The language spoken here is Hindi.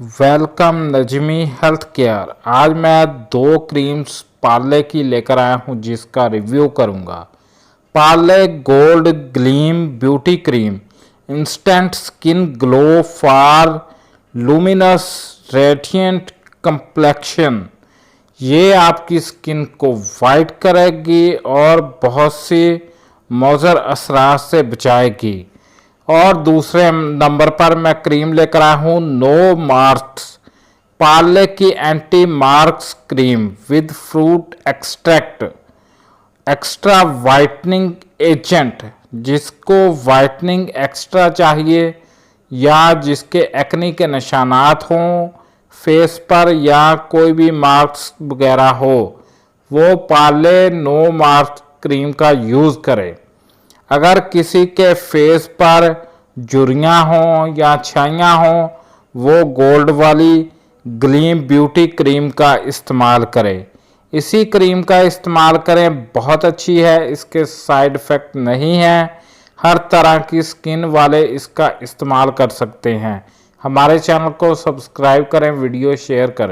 Welcome Najmi health care. आज मैं दो क्रीम्स पार्ले की लेकर आया हूं जिसका रिव्यू करूंगा। Parle gold gleam beauty cream instant skin glow for luminous radiant complexion. ये आपकी स्किन को वाइट करेगी और बहुत सी मौजर असरात से बचाएगी। और दूसरे नंबर पर मैं क्रीम लेकर आया हूँ नो मार्क्स पार्ले की anti marks cream with fruit extract extra whitening agent. जिसको वाइटनिंग एक्स्ट्रा चाहिए या जिसके एक्ने के निशानात हों फेस पर या कोई भी मार्क्स वगैरह हो, वो पार्ले नो मार्क्स क्रीम का यूज़ करें। अगर किसी के फेस पर झुर्रियाँ हों या छाइयाँ हों, वो गोल्ड वाली ग्लीम ब्यूटी क्रीम का इस्तेमाल करें। इसी क्रीम का इस्तेमाल करें, बहुत अच्छी है, इसके साइड इफ़ेक्ट नहीं है। हर तरह की स्किन वाले इसका इस्तेमाल कर सकते हैं। हमारे चैनल को सब्सक्राइब करें, वीडियो शेयर करें।